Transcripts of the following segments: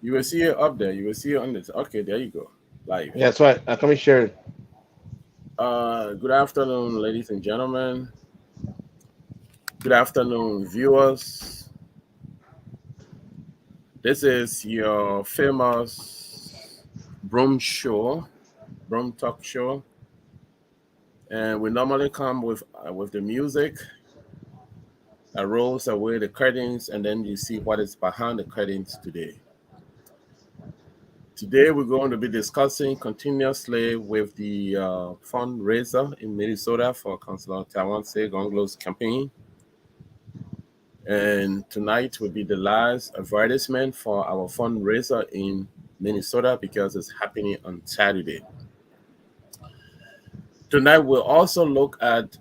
You will see it up there. You will see it on this. Okay, there you go. Live. Yeah, that's right. Come and share it. Good afternoon, ladies and gentlemen. Good afternoon, viewers. This is your famous Broom Talk Show, and we normally come with the music that rolls away the curtains, and then you see what is behind the curtains today. Today, we're going to be discussing continuously with the fundraiser in Minnesota for Councillor Taiwan Saye Gongloe's campaign. And tonight will be the last advertisement for our fundraiser in Minnesota because it's happening on Saturday. Tonight, we'll also look at,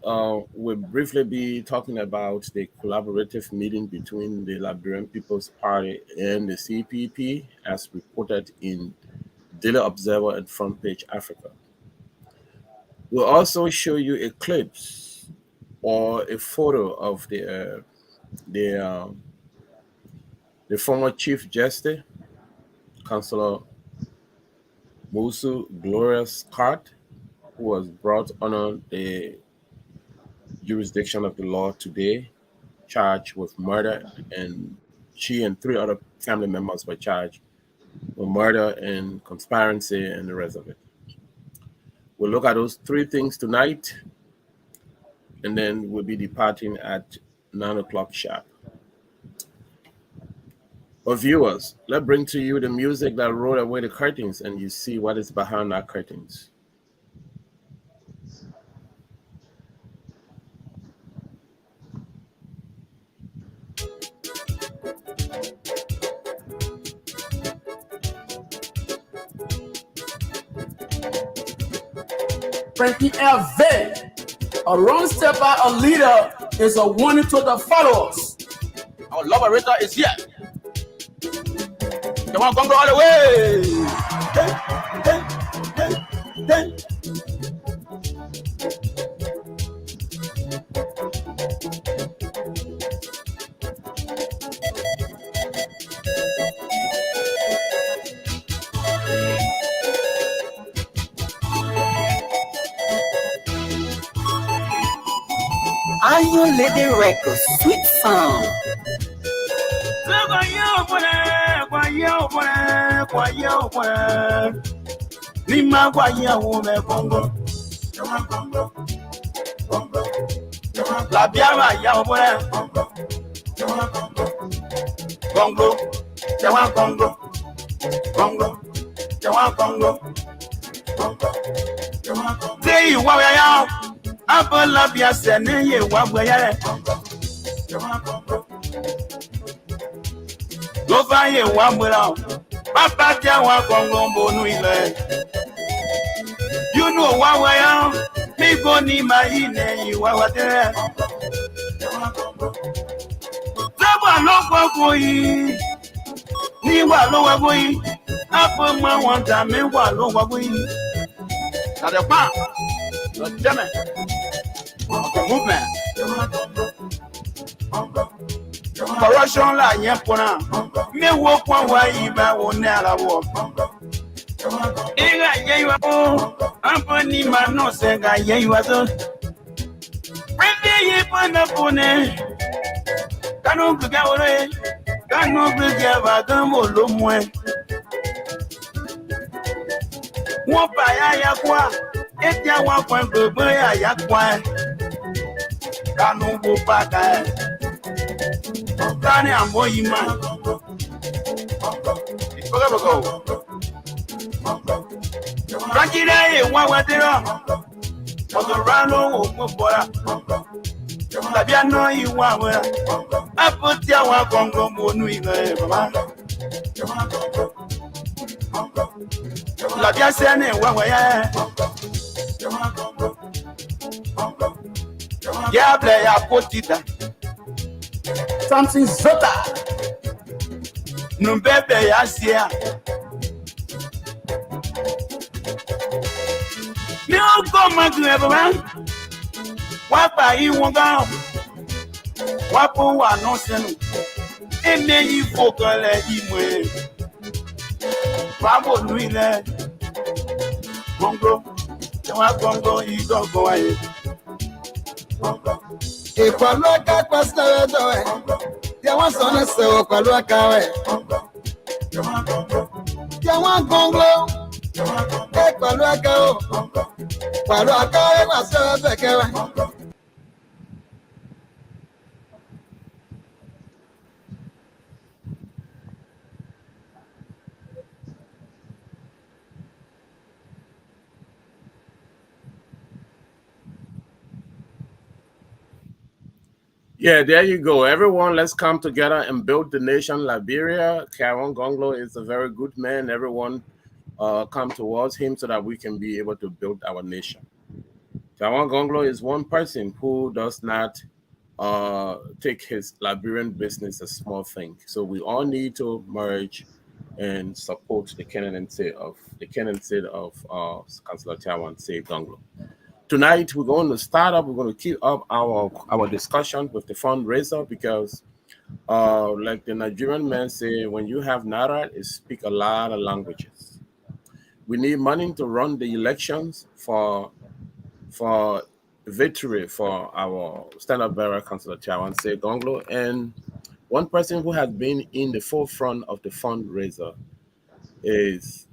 we'll briefly be talking about the collaborative meeting between the Liberian People's Party and the CPP as reported in Daily Observer and Front Page Africa. We'll also show you a clip or a photo of the former Chief Justice, Councillor Musu Glorious Cart, who was brought under the jurisdiction of the law today, charged with murder, and she and 3 other family members were charged with murder and conspiracy and the rest of it. We'll look at those 3 things tonight, and then we'll be departing at 9 o'clock sharp. But viewers, let's bring to you the music that rolled away the curtains, and you see what is behind our curtains. Frankie LV, a run stepper, a leader, is a warning to the followers. Our liberator is here. They want to go all the way. Hey. Iron Lady Records, sweet sound. La biara ya obore. Gongloe, Taiwan Gongloe. Say wa ya. Abola bia se ne ye wa gbe ya. Lo fa ye wa mura. Papa dia wa Gongloe bonu ile. You know wa ya. Me go ni ma ine yi wa te. Zaba lo ko yi. Ni wa lo wa go yi. Apo ma won ta me wa lo wa go yi. Na de pa. Lo jame. Movement. Corruption la yen pona. Me wo kwa wa yi ba wo ne ara wo. Ega ye wa o. Ampani ma no se ga ye wa so. Prende ye pona pone. Kanu ga ore. Kanu ga ba gan mo lo mu e. Wọ́n bá ya kwa. Eti àwọn kan gbogbo ya kwa. Kanu bo baka. Kani ambo yima. Boko. Rakire ye wa watero. Ogo rano o bora. Labi ano iwa wa. Apoti àwọn Gongloe monu ile baba. Labi asene wa ya. Ya ble ya potita. Something zota. Numbebe ya sia. Mi o go magu e baba. Wa pa yi won ga. Wa po wa no senu. Eme yi fokole imwe. Fabo nuile, Gongloe, Jawa Gongloe, Idogo aye. Ìpàlú ẹ̀ka pásítọ̀ ẹ̀dọ̀ ẹ̀. Yàwọn sọ̀nà sẹ̀wọ̀ pẹ̀lú ẹ̀ka rẹ̀. Yàwọn Gongloe ẹ̀ pẹ̀lú ẹ̀ka o. Pẹ̀lú ẹ̀ka rẹ̀ pàṣẹ ẹ̀bẹ̀ kẹrẹ. Yeah, there you go. Everyone, let's come together and build the nation Liberia. Karen Gongloe is a very good man. Everyone come towards him so that we can be able to build our nation. Taiwan Gongloe is one person who does not take his Liberian business a small thing. So we all need to merge and support the candidacy of Councillor Taiwan Saye Gongloe. Tonight we're going to start up. We're going to keep up our discussion with the fundraiser because, like the Nigerian men say, when you have Naira, it speak a lot of languages. We need money to run the elections for victory for our stand-up bearer, Councillor Taiwan Saye Gongloe, and one person who has been in the forefront of the fundraiser is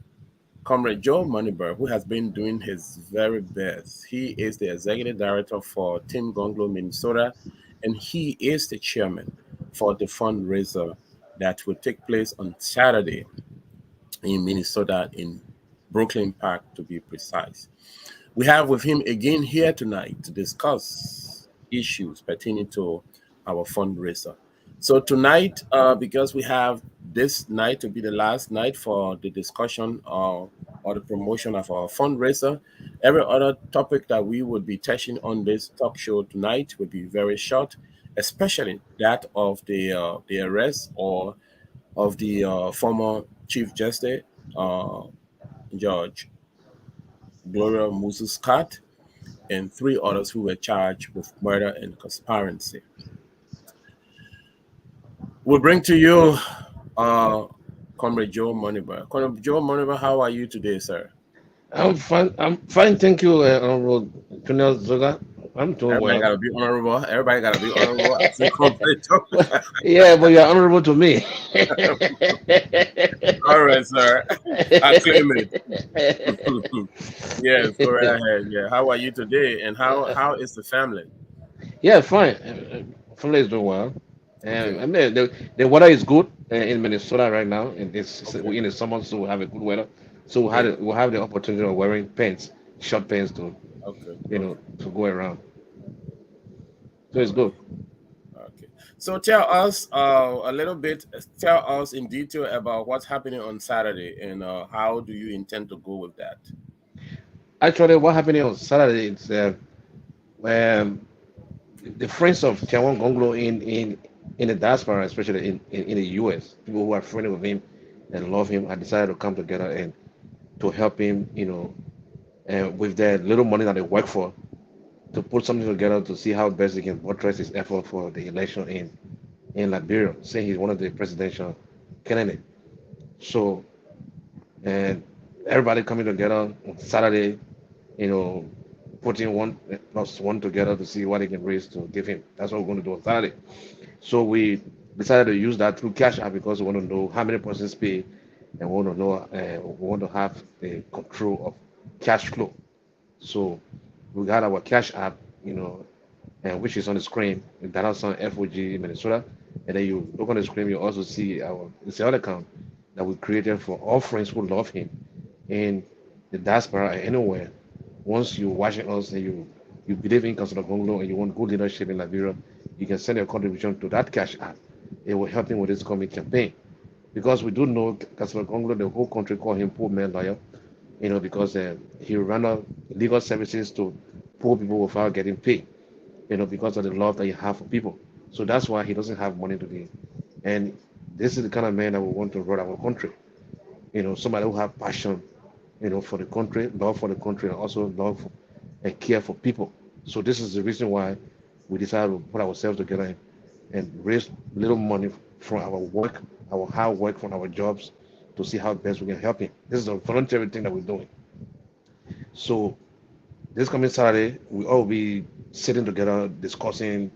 Comrade Joe Moneyberg, who has been doing his very best. He is the executive director for Team Gongloe Minnesota, and he is the chairman for the fundraiser that will take place on Saturday in Minnesota, in Brooklyn Park, to be precise. We have with him again here tonight to discuss issues pertaining to our fundraiser. So tonight, because we have this night to be the last night for the discussion or the promotion of our fundraiser, every other topic that we would be touching on this talk show tonight would be very short, especially that of the arrest or of the former Chief Justice, Judge Gloria Moses Scott, and three others who were charged with murder and conspiracy. We'll bring to you Comrade Joe Moneyberg. Comrade Joe Moneyberg, how are you today, sir? I'm fine. I'm fine. Thank you, Honorable Colonel Zoga. I'm doing Everybody well. gotta be honorable. Everybody gotta be honorable. I see Comrade Joe. Yeah, but you're honorable to me. All right, sir. I claim it. Yes, go right ahead. Yeah. How are you today? And how is the family? Yeah, fine. Family is doing well. And Okay. I mean, the weather is good in Minnesota right now. And we're in the summer, so we have a good weather. So Great. we'll have the opportunity of wearing pants, short pants to Okay. Okay. to go around. So it's good. Okay. So tell us a little bit, tell us in detail about what's happening on Saturday and how do you intend to go with that? Actually, what happened on Saturday is um, the friends of Tiawan Gonglo in the diaspora, especially in the US, people who are friendly with him and love him, had decided to come together and to help him, with their little money that they work for, to put something together to see how best they can buttress his effort for the election in Liberia, saying he's one of the presidential candidates. So, and everybody coming together on Saturday, you know, putting one plus one together to see what they can raise to give him. That's what we're going to do on Saturday. So we decided to use that through Cash App because we want to know how many persons pay, and we want to know, we want to have the control of cash flow. So we got our Cash App, which is on the screen, Donaldson FOG Minnesota, and then you look on the screen, you also see our it's other account that we created for all friends who love him in the diaspora or anywhere. Once you're watching us and you believe in Councilor Gonglo and you want good leadership in Liberia, you can send your contribution to that Cash App. It will help him with this coming campaign. Because we do know Councilor Gonglo, the whole country call him poor man lawyer, because he ran out legal services to poor people without getting paid, because of the love that he have for people. So that's why he doesn't have money today. And this is the kind of man that we want to run our country. Somebody who have passion, for the country, love for the country, and also love and care for people. So this is the reason why we decided to put ourselves together and raise little money from our work, our hard work from our jobs, to see how best we can help him. This is a voluntary thing that we're doing. So this coming Saturday, we all be sitting together discussing,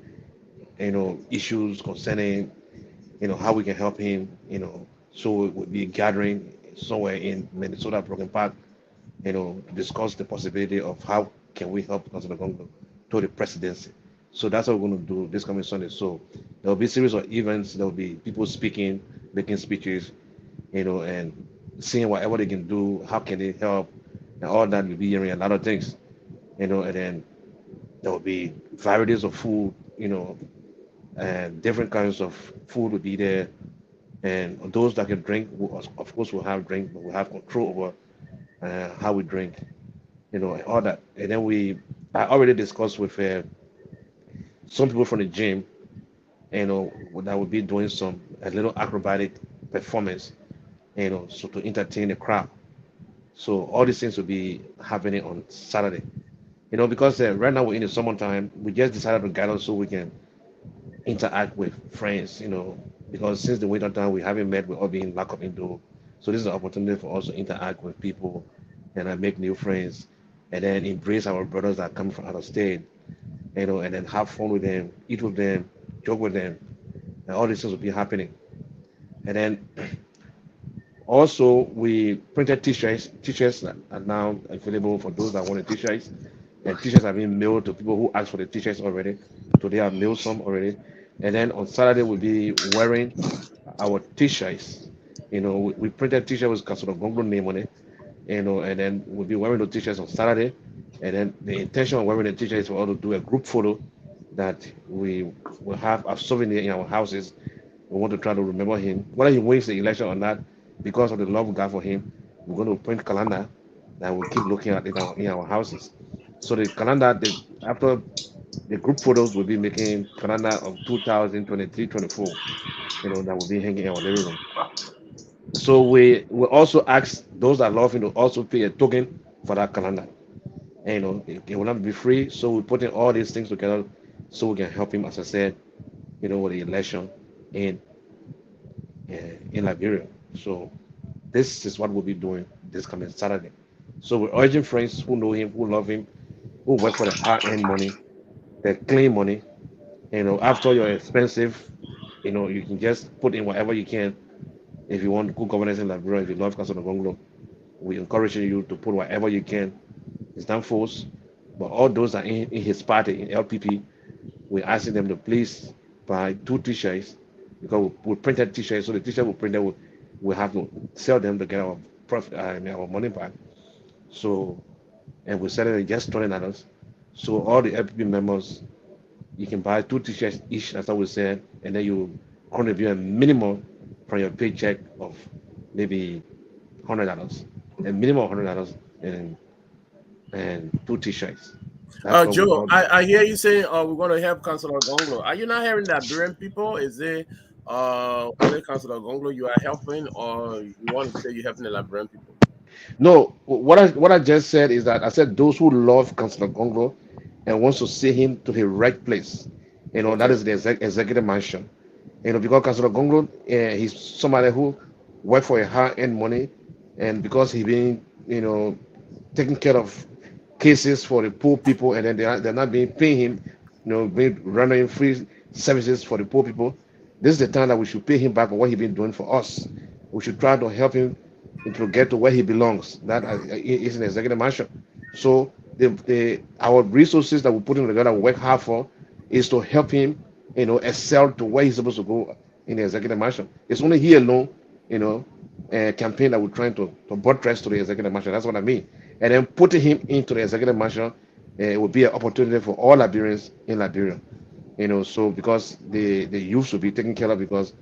issues concerning, how we can help him, So we'll be gathering somewhere in Minnesota, Broken Park, to discuss the possibility of how can we help Councilor Gongloe to the presidency. So that's what we're going to do this coming Sunday. So there'll be a series of events. There'll be people speaking, making speeches, and seeing whatever they can do, how can they help, and all that. We'll be hearing a lot of things, and then there will be varieties of food, and different kinds of food will be there. And those that can drink, of course, will have drink, but we'll have control over how we drink, and all that. And then I already discussed with some people from the gym, that will be doing some a little acrobatic performance, so to entertain the crowd. So all these things will be happening on Saturday. Because right now we're in the summertime, we just decided to gather so we can interact with friends, because since the winter time we haven't met, we're all being locked up indoor. So this is an opportunity for us to interact with people and make new friends, and then embrace our brothers that come from out of state, and then have fun with them, eat with them, joke with them, and all these things will be happening. And then also we printed t-shirts. T-shirts are now available for those that want the t-shirts, and t-shirts have been mailed to people who asked for the t-shirts already. Today I've mailed some already. And then on Saturday we'll be wearing our t-shirts. We printed t-shirts with Councilor Gongloe name on it, and then we'll be wearing the t-shirts on Saturday. And then the intention of wearing the t-shirt is for us to do a group photo that we will have a souvenir in our houses. We want to try to remember him, whether he wins the election or not, because of the love we got for him. We're going to print calendar that we'll keep looking at in our houses. So the calendar, after the group photos, will be making calendar of 2023-24, that will be hanging in our living room. So we will also ask those that love him to also pay a token for that calendar. And, it will not be free. So we're putting all these things together so we can help him, as I said, with the election in Liberia. So this is what we'll be doing this coming Saturday. So we're urging friends who know him, who love him, who work for the hard-earned money, the clean money. After your expensive, you can just put in whatever you can. If you want good governance in Liberia, if you love Councilor Gongloe, we encourage you to put whatever you can. It's not forced, but all those that are in his party, in LPP, we're asking them to please buy 2 t-shirts, because we printed t-shirts, so the t-shirt we printed, we have to sell them to get our profit, our money back. So, and we sell it at just $20. So all the LPP members, you can buy 2 t-shirts each. That's what we said, and then you contribute a minimum from your paycheck of maybe $100, a minimum of $100, and 2 t-shirts. That's what we Joe, all do. I hear you saying we're going to help Councilor Gongloe. Are you not hearing that Liberian people? Is it only Councilor Gongloe you are helping, or you want to say you're helping the Liberian people? No, what I just said is that I said those who love Councilor Gongloe and wants to see him to the right place, that Okay. is the executive mansion. Because Councilor Gongloe, he's somebody who worked for a hard-earned money, and because he been, taking care of cases for the poor people, and then they're not being paying him, being running free services for the poor people. This is the time that we should pay him back for what he's been doing for us. We should try to help him to get to where he belongs. That is an executive mansion. So our resources that we put in together, we work hard for, is to help him, excel to where he's supposed to go in the executive mansion. It's only here alone, a campaign that we're trying to buttress to the executive mansion. That's what I mean. And then putting him into the executive mansion, it would be an opportunity for all Liberians in Liberia. So because the youth should be taken care of, because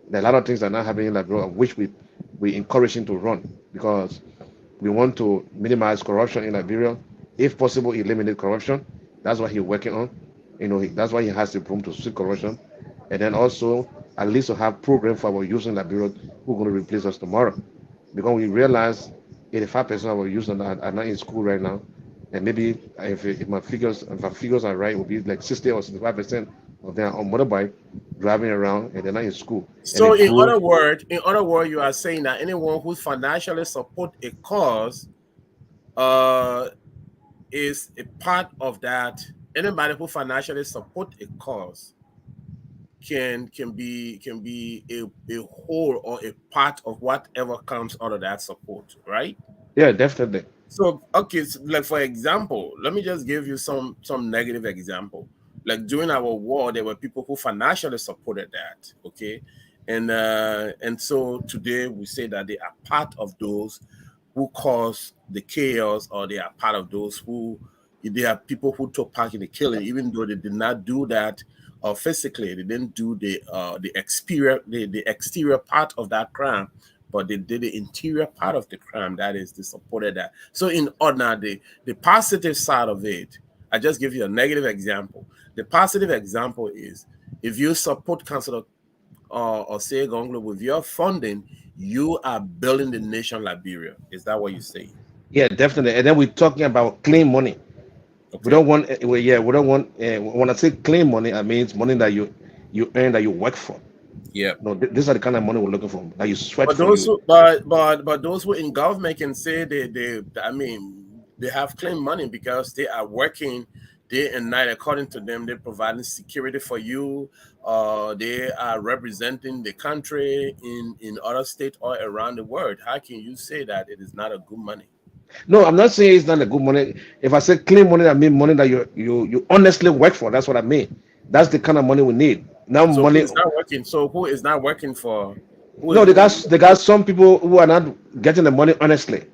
there are a lot of things that are not happening in Liberia, which we encourage him to run, because we want to minimize corruption in Liberia. If possible, eliminate corruption. That's what he's working on. That's why he has the room to see corruption. And then also, at least to have program for our youth in Liberia who are going to replace us tomorrow. Because we realize 85% of our youth are not in school right now. And maybe if my figures are right, it will be like 60 or 65% or they're on motorbike driving around and they're not in school and they So go. in other words, you are saying that anyone who financially support a cause uh is a part of that. Anybody who financially support a cause can be a whole or a part of whatever comes out of that support, right? Yeah, definitely. So okay, so like for example, let me just give you some negative example. Like during our war, there were people who financially supported that. Okay, and so today we say that they are part of those who cause the chaos, or they are part of those who they are people who took part in the killing, even though they did not do that physically. They didn't do the exterior part of that crime, but they did the interior part of the crime. That is, they supported that. So in order, the positive side of it, I just give you a negative example. The positive example is if you support Councilor or say Gongloe with your funding, you are building the nation Liberia. Is that what you say? Yeah, definitely. And then we're talking about clean money. We Okay. don't want, yeah, we don't want. When I say clean money, I mean money that you earn, that you work for. Yeah. No, these are the kind of money we're looking for. That you sweat But for. those You. who but those who in government can say they I mean they have clean money because they are working day and night. According to them, they're providing security for you. They are representing the country in other states or around the world. How can you say that it is not a good money? No, I'm not saying it's not a good money. If I say clean money, I mean money that you honestly work for. That's what I mean. That's the kind of money we need. Now So who money. is not working? So who is not working for? Who is No, who? they got some people who are not getting the money honestly.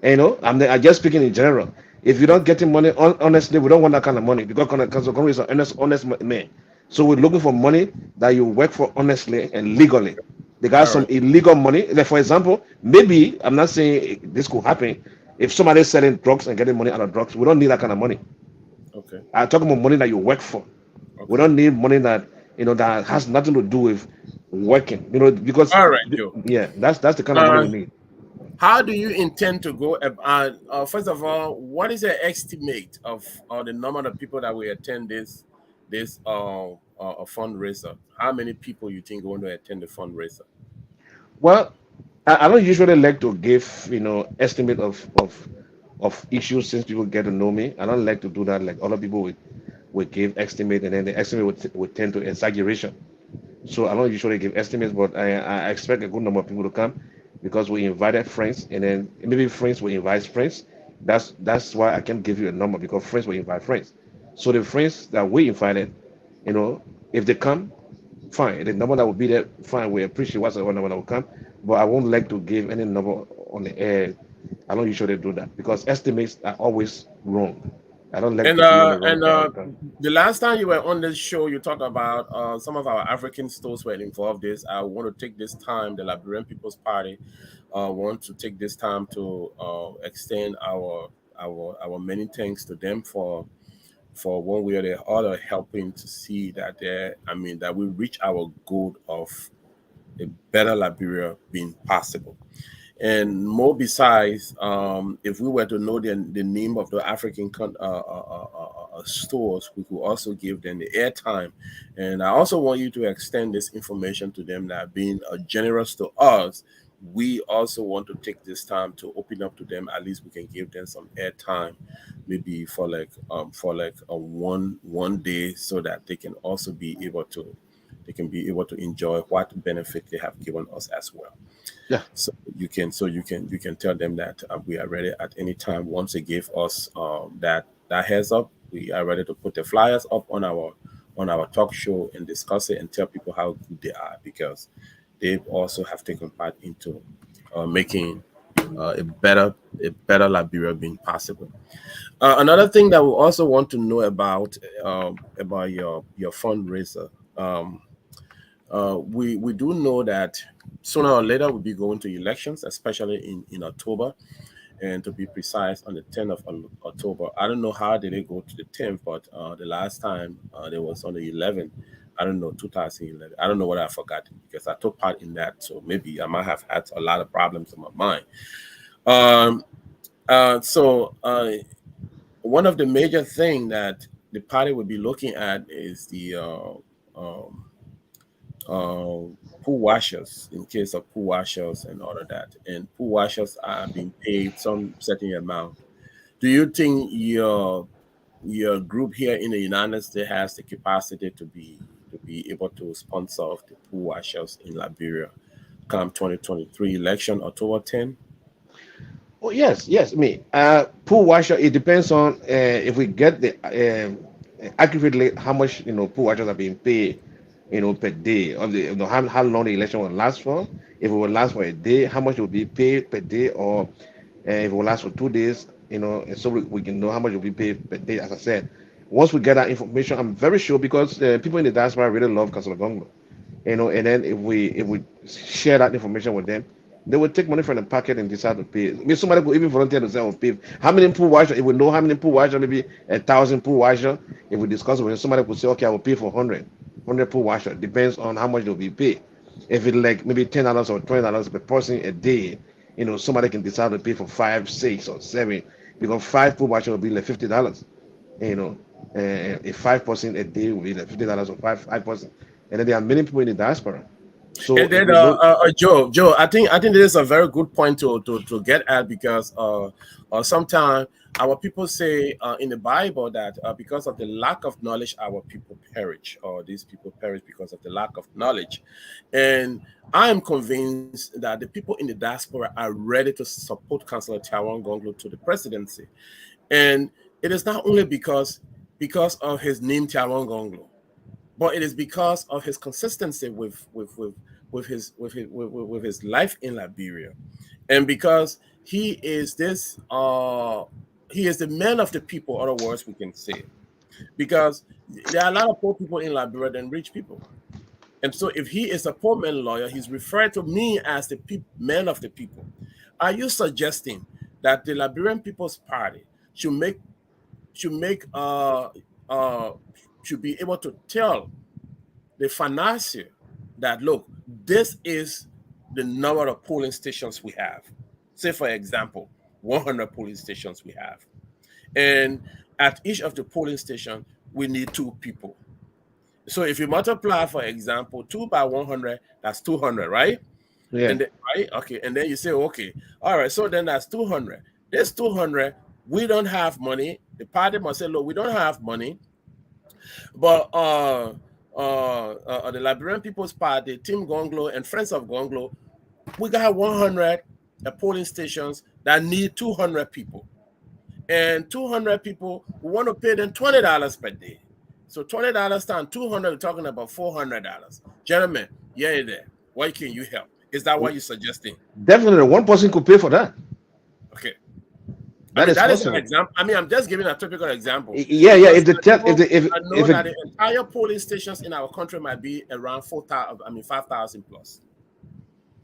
I just speaking in general. If you don't Okay. getting money honestly, we don't want that kind of money because Congress is an honest man. So we're looking for money that you work for honestly and legally. They got All some right. illegal money. Like for example, maybe I'm not saying this could happen. If somebody's selling drugs and getting money out of drugs, we don't need that kind of money. Okay. I'm talking about money that you work for. We Okay. don't need money that that has nothing to do with working. Because All right, Joe. yeah, that's the kind of money Uh, we need. how do you intend to go? First of all, what is the estimate of the number of people that will attend this fundraiser? How many people you think are going to attend the fundraiser? Well, I don't usually like to give, estimate of issues since people get to know me. I don't like to do that. Like other people would give estimate, and then the estimate would tend to exaggeration. So I don't usually give estimates, but I expect a good number of people to come because we invited friends, and then maybe friends will invite friends. That's why I can't give you a number because friends will invite friends. So the friends that we invited, you know, if they come, fine. The number that will be there, fine. We appreciate whatsoever number that will come, but I won't like to give any number on the air. I don't usually do that because estimates are always wrong. I don't like And to be on the wrong and side of the time. the last time you were on this show, you talked about some of our African stores were involved. This I want to take this time. The Liberian People's Party want to take this time to extend our many thanks to them for one way or the other helping to see that that we reach our goal of a better Liberia being possible. And more besides, if we were to know the name of the African stores, we could also give them the airtime. And I also want you to extend this information to them that being generous to us, we also want to take this time to open up to them. At least we can give them some airtime, maybe for like a one day, so that they can also be able to enjoy what benefit they have given us as well. Yeah. So you can tell them that we are ready at any time. Once they give us that heads up, we are ready to put the flyers up on our talk show and discuss it and tell people how good they are, because they also have taken part into making a better Liberia being possible. Another thing that we also want to know about your fundraiser. We do know that sooner or later we'll be going to elections, especially in October, and to be precise, on the 10th of October. I don't know how did they go to the 10th, but the last time there was on the 11th. I don't know, 2011. I don't know what I forgot because I took part in that, so maybe I might have had a lot of problems in my mind. Um, so one of the major thing that the party we'll be looking at is the um, pool washers, in case of pool washers and all of that. And pool washers are being paid some certain amount. Do you think your group here in the United States has the capacity to be able to sponsor the pool washers in Liberia come 2023 election October 10? Oh yes, yes. Me, pool washer. It depends on if we get the accurately how much pool washers are being paid, per day, or how long the election will last for. If it will last for a day, how much will be paid per day, or if it will last for 2 days, and so we can know how much will be paid per day. As I said, once we get that information, I'm very sure because people in the diaspora really love Cllr, and then if we share that information with them, they will take money from the pocket and decide to pay. I mean, somebody could even volunteer to say, "Oh, pay." How many pool washer? If we know how many pool washer, maybe 1,000 pool washer. If we discuss it with them, somebody could say, "Okay, I will pay for 100 pool washer." Depends on how much they'll be paid. If it's like maybe $10 or $20 per person a day, somebody can decide to pay for 5, 6, or 7, because 5 pool washer will be like $50. You know, if 5% a day will be like $50 or five percent, and then there are many people in the diaspora. So And if then we know, Joe, I think this is a very good point to get at, because sometimes our people say in the Bible that because of the lack of knowledge our people perish, or these people perish because of the lack of knowledge. And I am convinced that the people in the diaspora are ready to support Councillor Taiwan Gongloe to the presidency. And it is not only because of his name Taiwan Gongloe, but it is because of his consistency with his life in Liberia, and because he is the man of the people. Other words, we can say, because there are a lot of poor people in Liberia than rich people, and so if he is a poor man lawyer, he's referred to me as the man of the people. Are you suggesting that the Liberian People's Party should make should make uh should be able to tell the financier that, look, this is the number of polling stations we have. Say, for example, 100 polling stations we have. And at each of the polling station, we need 2 people. So if you multiply, for example, 2 by 100, that's 200, right? yeah, And then, right? Okay. And then you say, okay, all right, so then that's 200. This 200, we don't have money. The party must say, look, we don't have money. But the Liberian People's Party, Team Gongloe, and Friends of Gongloe, we got 100 polling stations that need 200 people. And 200 people, we want to pay them $20 per day. So $20 times 200, we're talking about $400. Gentlemen, yeah, there. Why can you help? Is that what you're suggesting? definitely one person could pay for that. Okay. That is That is an possible. example. I'm just giving a typical example. Yeah, yeah. If the I know if that it the entire polling stations in our country might be around 4,000. 5,000 plus,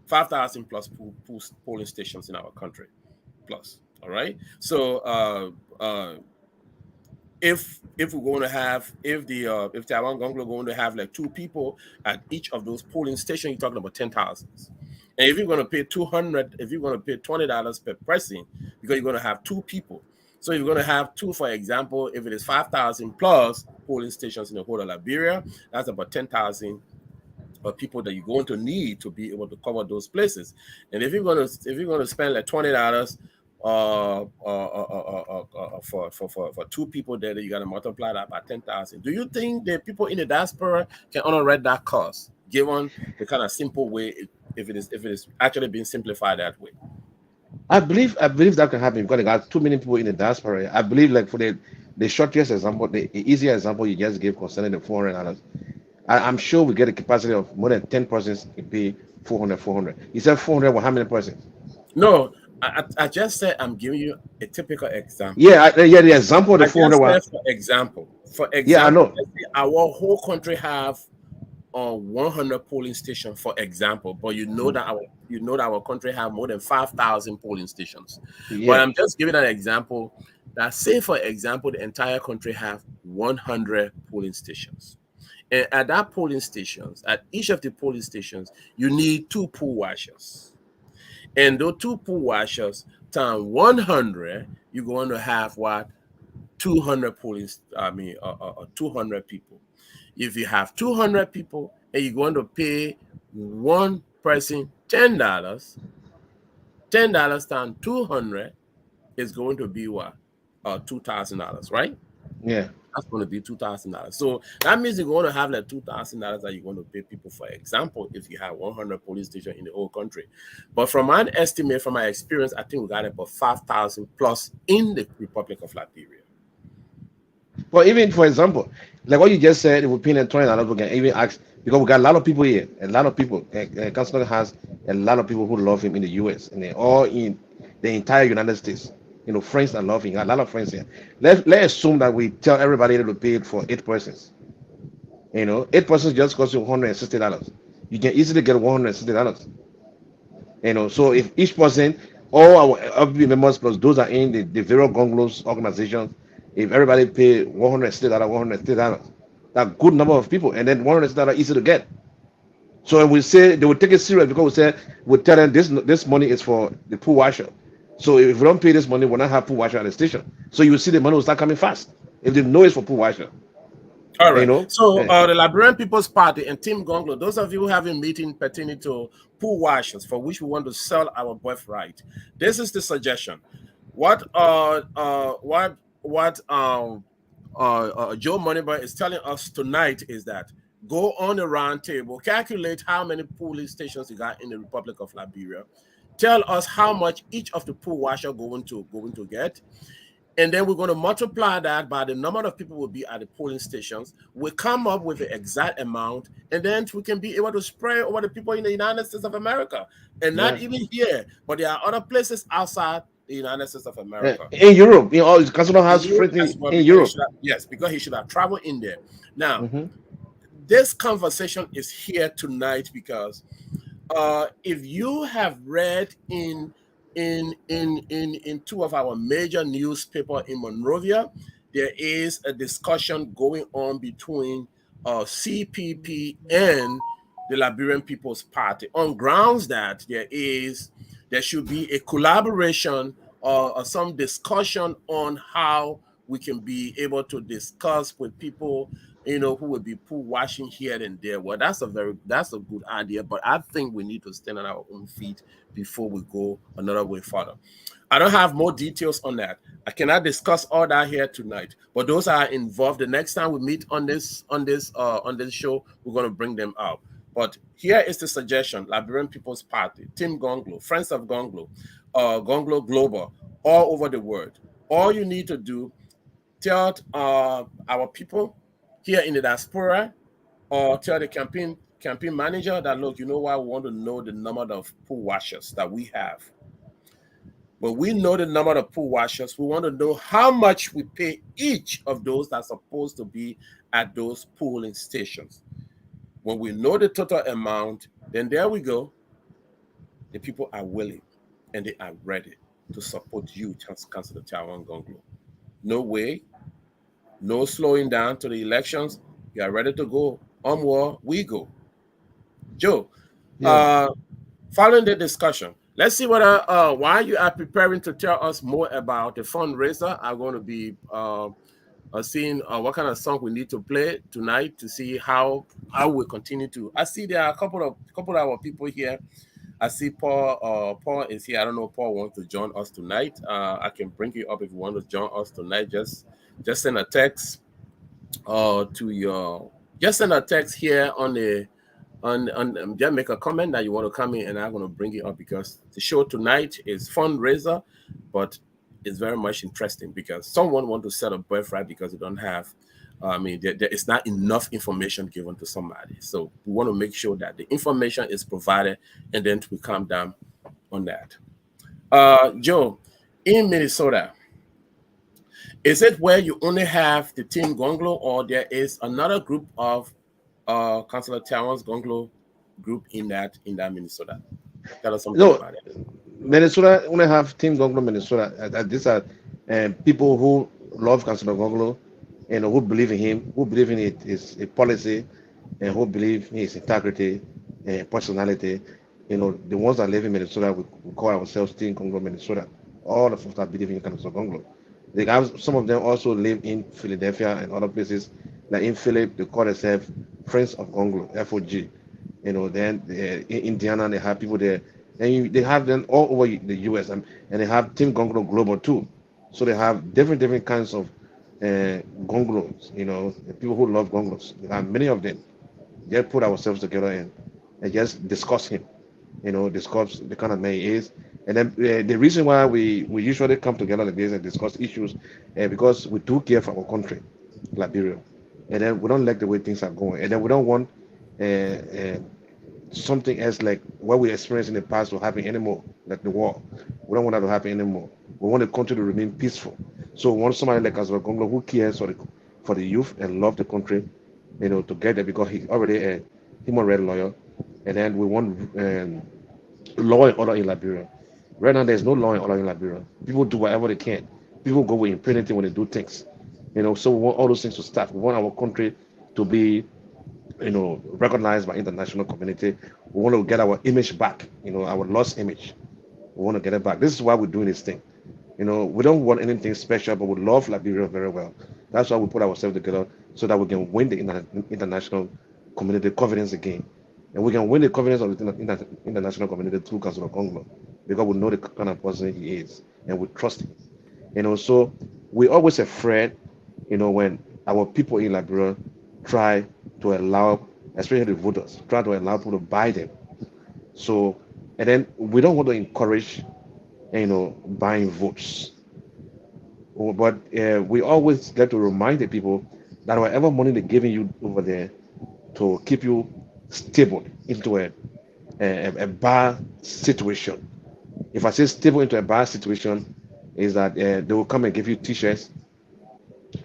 5,000 plus polling stations in our country, plus. All right. So if we're going to have if Taiwan Gongloe going to have like 2 people at each of those polling stations, you're talking about 10,000. And if you're going to pay 200, if you're going to pay $20 per person, because you're going to have 2 people. So you're going to have 2, for example, if it is 5,000 plus polling stations in the whole of Liberia, that's about 10,000 people that you're going to need to be able to cover those places. And if you're going to spend like $20 for 2 people there, you got to multiply that by 10,000. Do you think the people in the diaspora can honor that cost, given the kind of simple way if it is actually being simplified that way? I believe that can happen because there are too many people in the diaspora. I believe, like, for the shortest example, the easier example you just gave concerning the $400. I'm sure we get a capacity of more than 10 persons can pay 400. You said 400 with how many persons? No, I just said I'm giving you a typical example. Yeah, yeah, the example of the I 400 just one. said for example. Yeah, I know. Let's say our whole country have 100 polling stations, for example, but you know that our country have more than 5,000 polling stations. But Yeah. I'm just giving an example that, say, for example, the entire country have 100 polling stations. And at that polling stations, at each of the polling stations, you need 2 pool washers. And those 2 pool washers times 100, you're going to have what? 200 200 people. If you have 200 people and you're going to pay one person $10, $10 times 200 is going to be what? $2,000, right? Yeah. That's going to be $2,000. So that means you're going to have like $2,000 that you're going to pay people. For example, if you have 100 police stations in the whole country, but from my estimate, from my experience, I think we got about 5,000 plus in the Republic of Liberia. Well, even for example, like what you just said, if we pay them $20, we can even ask because we got a lot of people here, a lot of people. Councilor has a lot of people who love him in the U.S. and they're all in the entire United States. You know, friends that love him. A lot of friends here. Let's assume that we tell everybody to pay it for 8 persons. You know, 8 persons just costs you $160. You can easily get $160. You know, so if each person, all our members plus those are in the various Gongloes organizations, if everybody pay $160, that's a good number of people, and then $160 easy to get. So we say they will take it serious because we tell them this money is for the pool washer. So if we don't pay this money, we'll not have pool washer at the station. So you will see the money will start coming fast if they know it's for pool washer. All right. You know? So the Liberian People's Party and Team Gongloe, those of you who have a meeting pertaining to pool washers for which we want to sell our birthright, this is the suggestion. What Joe Moneyboy is telling us tonight is that go on the round table, calculate how many polling stations you got in the Republic of Liberia. Tell us how much each of the pool washer going to get. And then we're going to multiply that by the number of people will be at the polling stations. We come up with the exact amount, and then we can be able to spread over the people in the United States of America. And not even here, but there are other places outside the United States of America. In Europe, you know, Councilor has friends in Europe. Yes, because he should have traveled in there. Now, this conversation is here tonight because if you have read in 2 of our major newspapers in Monrovia, there is a discussion going on between CPP and the Liberian People's Party on grounds that there should be a collaboration or some discussion on how we can be able to discuss with people, you know, who will be pool washing here and there. Well, that's a good idea, but I think we need to stand on our own feet before we go another way further. I don't have more details on that. I cannot discuss all that here tonight, but those are involved. The next time we meet on this show, we're going to bring them out. But here is the suggestion: Liberian People's Party, Team Gongloe, Friends of Gongloe, Gongloe Global, all over the world. All you need to do, tell our people here in the diaspora, or tell the campaign manager that, look, you know what, we want to know the number of pool washers that we have. But we know the number of pool washers. We want to know how much we pay each of those that's supposed to be at those polling stations. When we know the total amount, then there we go. The people are willing and they are ready to support you, Councilor Taiwan Gongloe. No way, no slowing down to the elections. You are ready to go. Onward we go. Joe, following the discussion, let's see whether while you are preparing to tell us more about the fundraiser, I'm going to be seeing what kind of song we need to play tonight to see how we continue to. I see there are a couple of our people here. I see Paul. Paul is here. I don't know if Paul wants to join us tonight. I can bring you up if you want to join us tonight. Just send a text just send a text here on just make a comment that you want to come in, and I'm going to bring you up because the show tonight is fundraiser, but it's very much interesting because someone want to set a birthright because they don't have. There is not enough information given to somebody. So we want to make sure that the information is provided, and then we calm down on that. Joe, in Minnesota, is it where you only have the Team Gongloe, or there is another group of Councilor Taiwan's Gongloe group in that Minnesota? Tell us something about it. Minnesota only have Team Gongloe Minnesota. These are people who love Councilor Gongloe and who believe in him, who believe in his policy, and who believe in his integrity and personality. You know, the ones that live in Minnesota, we call ourselves Team Gongloe Minnesota. All of us that believe in Councilor Gongloe. They have some of them also live in Philadelphia and other places. Like in Philip, they call themselves Friends of Gongloe, FOG. Then in Indiana they have people there, and they have them all over the U.S. and they have Team Gongloe Global too. So they have different kinds of Gongloes. The people who love Gongloes. There are many of them. Just put ourselves together and just discuss him. Discuss the kind of man he is. And then the reason why we usually come together like this and discuss issues, because we do care for our country, Liberia, and then we don't like the way things are going, and then we don't want uh, uh, something else like what we experienced in the past to happen anymore, like the war. We don't want that to happen anymore. We want the country to remain peaceful. So we want somebody like us, who cares for the youth and love the country, to get there because he's already a human rights lawyer, and then we want law and order in Liberia. Right now, there's no law and order in Liberia. People do whatever they can. People go with impunity when they do things. So we want all those things to start. We want our country to be, recognized by international community. We want to get our image back. Our lost image. We want to get it back. This is why we're doing this thing. We don't want anything special, but we love Liberia very well. That's why we put ourselves together so that we can win the international community confidence again. And we can win the confidence of the international community through Council of Congo because we know the kind of person he is and we trust him. So we always afraid, when our people in Liberia try to allow, especially the voters, try to allow people to buy them. So, and then we don't want to encourage, buying votes. But we always like to remind the people that whatever money they're giving you over there to keep you stable into a bad situation. If I say stable into a bad situation, is that they will come and give you t-shirts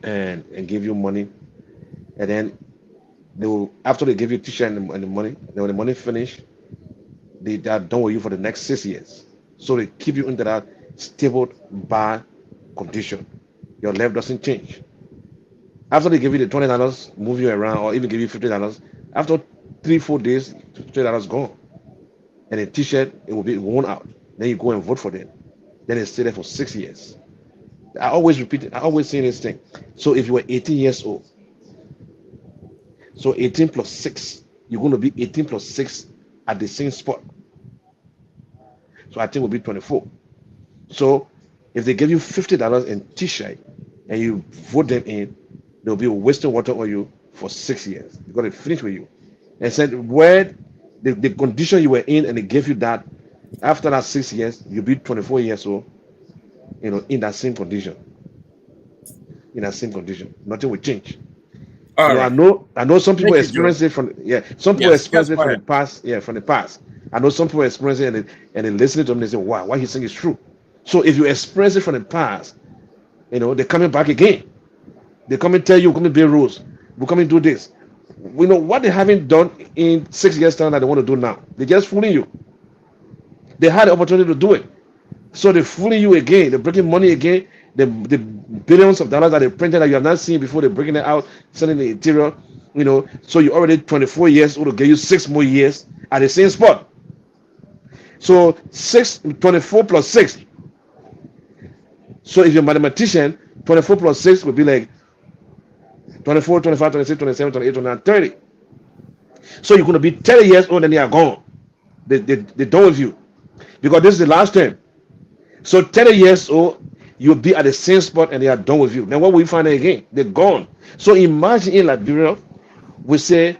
and give you money, and then they will, after they give you t-shirt and the money, then when the money finish, they are done with you for the next 6 years. So they keep you into that stable bad condition. Your life doesn't change. After they give you the $20, move you around, or even give you $50, after 3-4 days, $20 gone, and a t-shirt it will be worn out. Then you go and vote for them. Then they stay there for 6 years. I always repeat it. I always say this thing. So if you were 18 years old, so 18 plus 6, you're going to be 18 plus 6 at the same spot. So I think it will be 24. So if they give you $50 in t-shirt and you vote them in, they'll be wasting water on you for 6 years because they finish with you. And said where the condition you were in and they gave you that, after that 6 years, you'll be 24 years old, in that same condition. In that same condition. Nothing will change. All right. I know some people Thank you, experience Joe. it some people Yes, experience yes, it go from the ahead. past. Yeah, from the past. I know some people experience it and they listen to them and they say, wow, what he's saying is true. So if you experience it from the past, they're coming back again. They come and tell you, we're coming to build rules. We're coming to do this. We know what they haven't done in 6 years' time that they want to do now. They're just fooling you. They had the opportunity to do it. So they're fooling you again. They're breaking money again. The billions of dollars that they printed that you have not seen before, they're breaking it out, selling the interior. So you're already 24 years old to give you 6 more years at the same spot. So 24 plus 6. So if you're a mathematician, 24 plus 6 would be like 24, 25, 26, 27, 28, 29, 30. So you're going to be 30 years old and they are gone. They're done with you. Because this is the last term. So 30 years old, you'll be at the same spot and they are done with you. Then what will you find again? They're gone. So imagine in Liberia, we say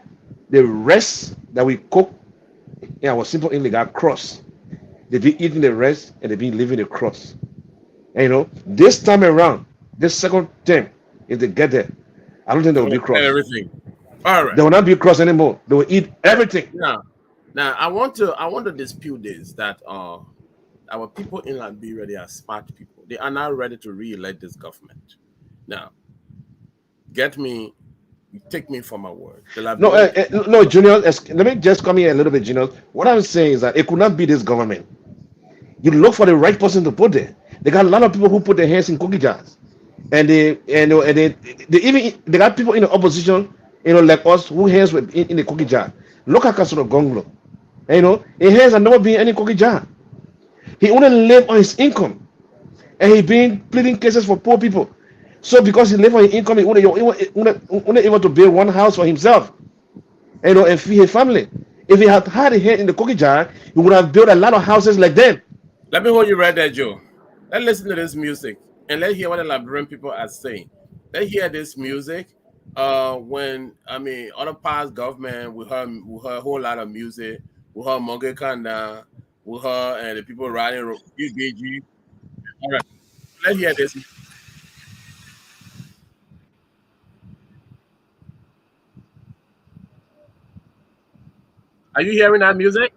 the rest that we cook in our simple English got cross. They be eating the rest and they be leaving the cross. And this time around, this second term, if they get there, I don't think they will be cross. Everything. All right. They will not be cross anymore. They will eat everything. Now I want to dispute this that our people in Liberia, they are smart people. They are not ready to re-elect this government. Now, take me for my word. No, Junior. Let me just come here a little bit, Junior. What I'm saying is that it could not be this government. You look for the right person to put there. They got a lot of people who put their hands in cookie jars, and they got people in the opposition, like us, who hands were in the cookie jar. Look at Council of Gongloe. His hands have never been in any cookie jar. He only lived on his income. and he been pleading cases for poor people. So because he live on his income, he only able to build one house for himself, and feed his family. If he had had a hand in the cookie jar, he would have built a lot of houses like them. Let me hold you right there, Joe. Let's listen to this music and let's hear what the Liberian people are saying. Let's hear this music. When other past government we heard a whole lot of music. We heard Monkey Kanda, we heard and the people riding UBG. All right, let's hear this. Are you hearing that music?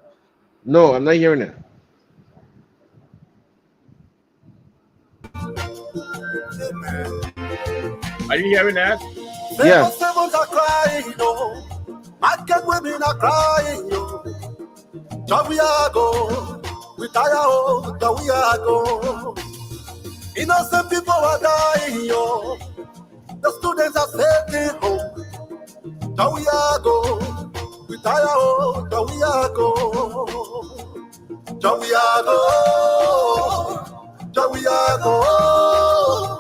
No, I'm not hearing it. Are you hearing that? Yeah. Sevens are crying, no. Market women are crying, no. Job we are go. We tire, oh, that we are go. Innocent people are dying, yo. The students are staying home. That we are go. We tire, oh, that we are go. That we are go. That we are go.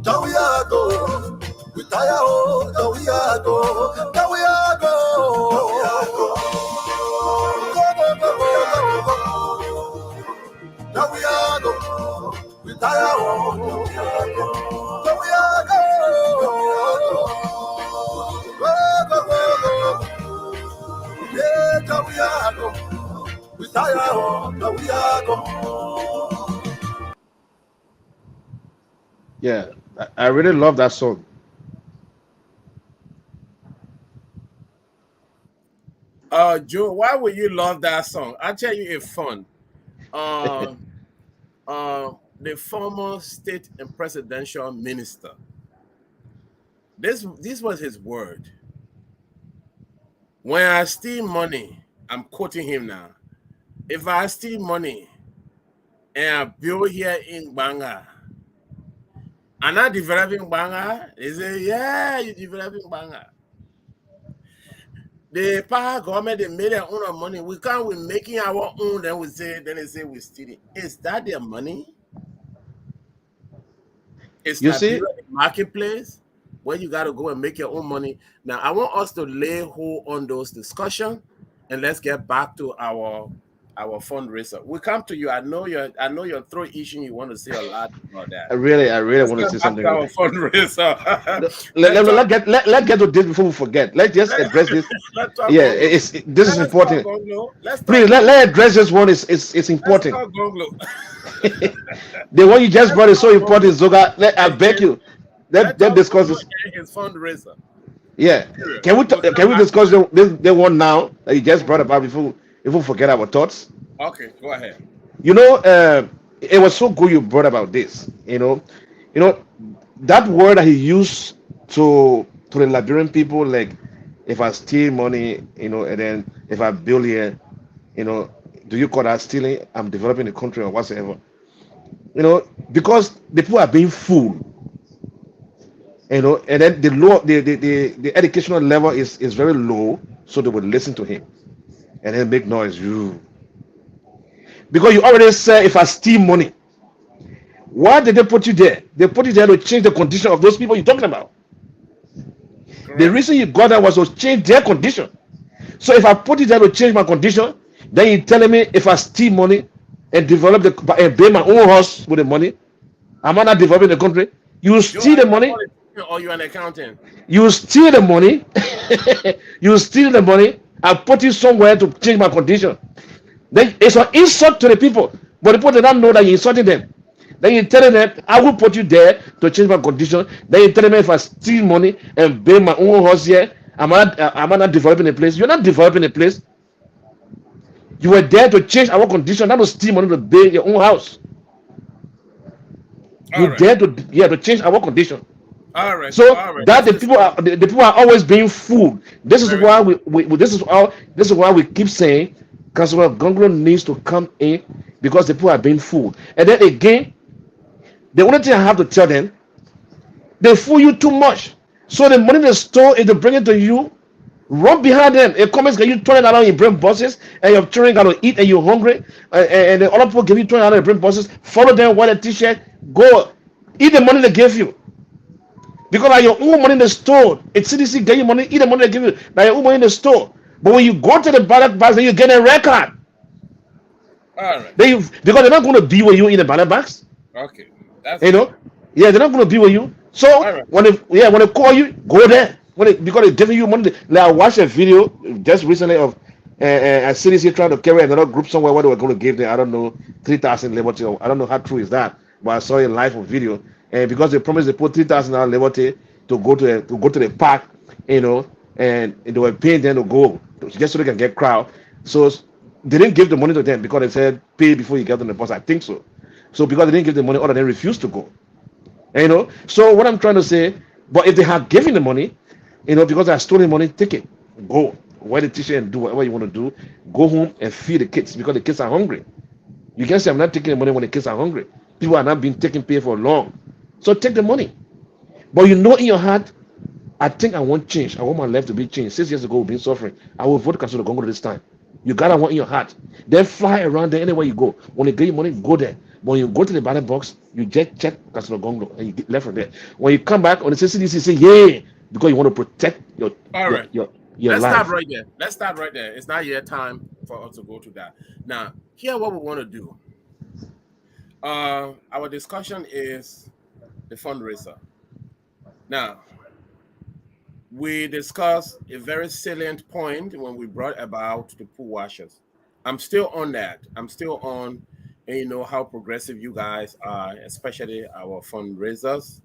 That we are go. We tire, oh, that we are go. That we are go. That we are go. That we are go. We tire, oh, that we are go. Yeah, that we are go. We tire, oh, that we are go. Yeah, I really love that song. Joe, why would you love that song? I'll tell you it's fun. Uh, the former state and presidential minister. This was his word. When I steal money, I'm quoting him now. If I steal money and I build here in Banga, I'm not developing Banga. They say, yeah, you're developing Banga. The power government, they made their own money. We can't, we're making our own, then they say we're stealing. Is that their money? It's You not see, the marketplace where you got to go and make your own money. Now, I want us to lay hold on those discussions and let's get back to our fundraiser. We come to you. I know your throat issue. You want to say a lot about that. I really Let's want to get say back something. to our fundraiser. Let's get to this before we forget. Let's just address this. Let's talk Yeah, Gongloe. this is Let's important. talk Gongloe. Let's talk Please let address this one. It's Let's important. talk Gongloe. The one you just Let's brought is so talk important, Gongloe. Zoga. I And beg you. let's Let talk discuss Gongloe this. and his fundraiser. Yeah. Period. Can we We'll can come we back to discuss that. the one now that you just brought about before we forget our thoughts? Okay, go ahead. You know, it was so good you brought about this. You know that word that he used to the Liberian people, like if I steal money, and then if I build here, do you call that stealing? I'm developing the country or whatsoever. Because the people are being fooled, and then the educational level is very low, so they would listen to him and then make noise. Because you already said if I steal money, why did they put you there? They put you there to change the condition of those people you're talking about. The Correct. reason you got that was to change their condition. So if I put it there to change my condition, then you're telling me if I steal money and and build my own house with the money, am I not developing the country? You Joe, steal are the you a money, politician or you an accountant? you steal the money, you steal the money, I put it somewhere to change my condition. Then it's an insult to the people, but the people do not know that you're insulting them. Then you're telling them, I will put you there to change my condition. Then you're telling me if I steal money and build my own house here, am I not developing a place? You're not developing a place. You were there to change our condition, not to steal money to build your own house. All You right. dare to change our condition. All right. So All right. that Let's the people are always being fooled. This is very why good. this is why we keep saying Councilor Gongloe needs to come in, because the people are being fooled. And then again, the only thing I have to tell them, they fool you too much. So the money they stole is to bring it to you. Run behind them. A comments get you turn it around, you bring buses, and your children got to eat and you're hungry. And the other people give you turn around and bring buses. Follow them, wear a t-shirt, Go eat the money they gave you. Because like your own money in the store, it's CDC get you money, eat the money they give you, like your own money in the store. But when you go to the ballot box, then you get a record. All right. Because they're not going to be with you in the ballot box, Okay. That's you good. know. Yeah, they're not going to be with you. So All right. when they call you, go there. Because they're giving you money. Like I watched a video just recently of a CDC trying to carry another group somewhere where they were going to give them, I don't know, 3,000 liberty. I don't know how true is that, but I saw a live video. And because they promised they put 3,000 liberty to go to the park, and they were paying them to go just so they can get crowd. So they didn't give the money to them because they said pay before you get on the bus. I think so. So because they didn't give the money, all of them refused to go. So what I'm trying to say, but if they had given the money, because I stole the money, take it, go wear the t-shirt and do whatever you want to do. Go home and feed the kids because the kids are hungry. You can't say I'm not taking the money when the kids are hungry. People are not being taken pay for long. So take the money. But in your heart, I think I want change. I want my life to be changed. 6 years ago, we've been suffering. I will vote Council of Gongloe this time. You gotta want in your heart. Then fly around there anywhere you go. When they give you money, go there. When you go to the ballot box, you just check Council of Gongloe and you get left from there. When you come back on the CDC, say yeah, because you want to protect your All your right. your, your Let's stop life. right there. Let's stop right there. It's not yet time for us to go to that. Now, here what we want to do. Our discussion is the fundraiser. Now, we discussed a very salient point when we brought about the pool washers. I'm still on that. I'm still on, and you know how progressive you guys are, especially our fundraisers,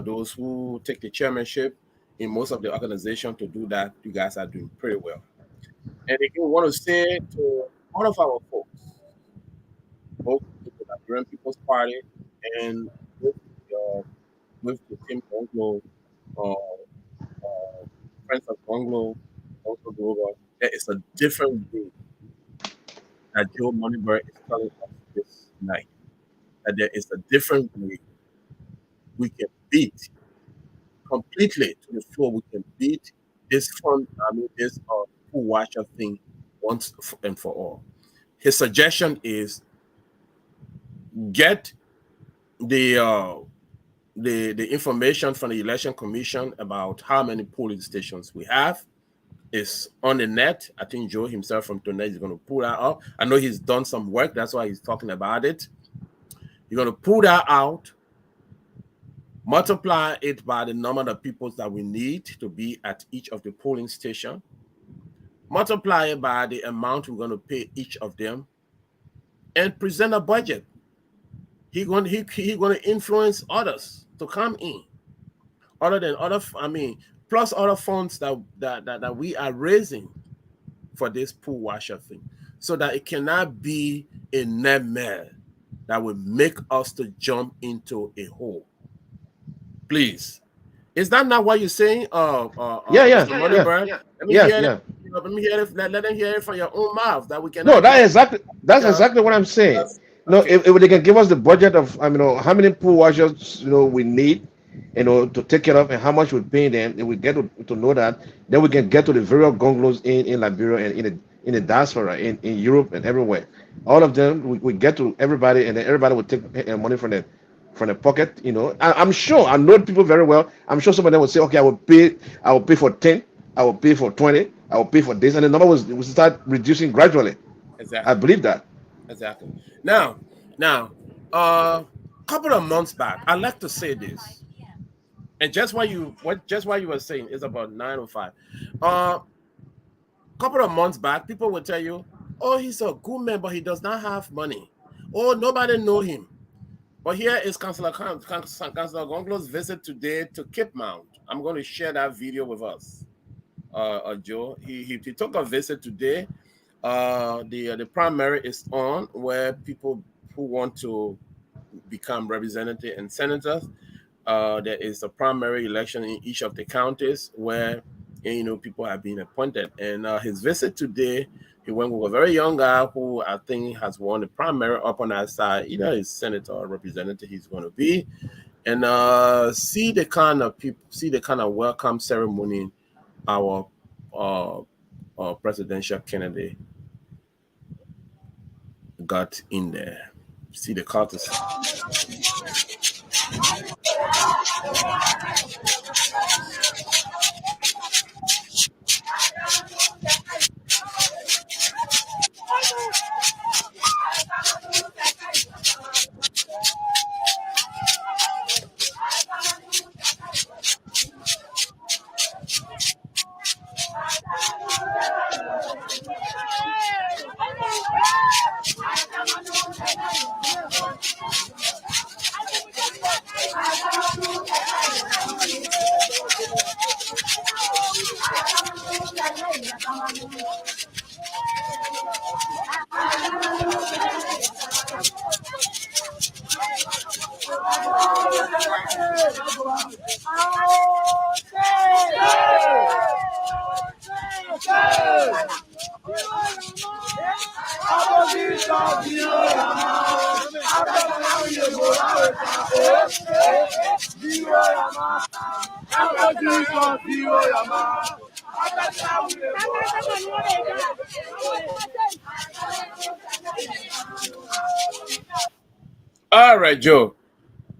those who take the chairmanship in most of the organization to do that. You guys are doing pretty well. And if you want to say to all of our folks, both with the Liberian People's Party and with the, with the Team Gongloe, uh, Friends of Gongloe, also Global, there is a different way that Joe Moneyberg is telling us this night. That there is a different way we can beat completely to the floor. We can beat this this pool washer thing once and for all. His suggestion is get the the information from the election commission about how many polling stations we have is on the net. I think Joe himself from Tonight is going to pull that up. I know he's done some work. That's why he's talking about it. You're going to pull that out, multiply it by the number of people that we need to be at each of the polling station, multiply it by the amount we're going to pay each of them, and present a budget. He's going to influence others to come in, other than other. Plus other funds that we are raising for this pool washer thing, so that it cannot be a nightmare that will make us to jump into a hole. Please, is that not what you're saying, Yeah, yeah, Mr. yeah, Moneybird? Let me yeah, hear it. yeah. Let me hear it. Let them hear it from your own mouth that we No, cannot jump. that's Yeah. exactly what I'm saying. No, Okay. if they can give us the budget of how many pool washers we need, to take care of and how much we're paying them, and we get to know that, then we can get to the various gonglos in Liberia and in the diaspora in Europe and everywhere. All of them, we get to everybody, and then everybody will take money from the pocket. I'm sure I know people very well. I'm sure some of them will say, okay, I will pay for 10, I will pay for 20, I will pay for this, and the number will start reducing gradually. I Exactly. believe that. Exactly. Now, a couple of months back, I like to say this, and just what you were saying is about 905. Couple of months back, people will tell you, "Oh, he's a good man, but he does not have money. Oh, nobody know him." But here is Councillor Gonglo's visit today to Cape Mount. I'm going to share that video with us. Joe, he took a visit today. The primary is on where people who want to become representatives and senators. There is a primary election in each of the counties where people have been appointed. And his visit today, he went with a very young guy who I think has won the primary up on that side. Either he's senator or representative he's going to be, and see the kind of people, see the kind of welcome ceremony our presidential candidate got in there. See the courtesy. All right, Joe.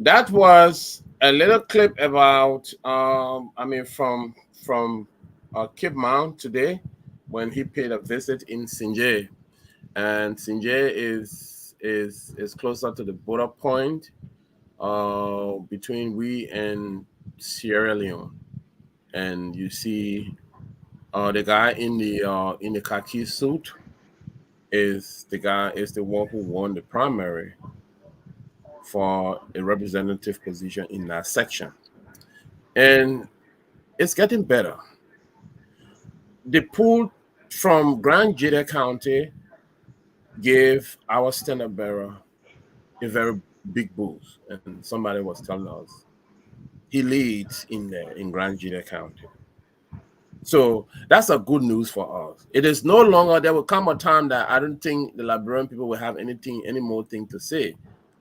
That was a little clip about from Cape Mount today when he paid a visit in Sinje. And Sinje is closer to the border point between we and Sierra Leone. And you see the guy in the khaki suit is the one who won the primary for a representative position in that section. And it's getting better. The pool from Grand Jita County gave our standard bearer a very big boost. And somebody was telling us he leads in Grand Jita County. So that's a good news for us. It is no longer, there will come a time that I don't think the Liberian people will have any more thing to say.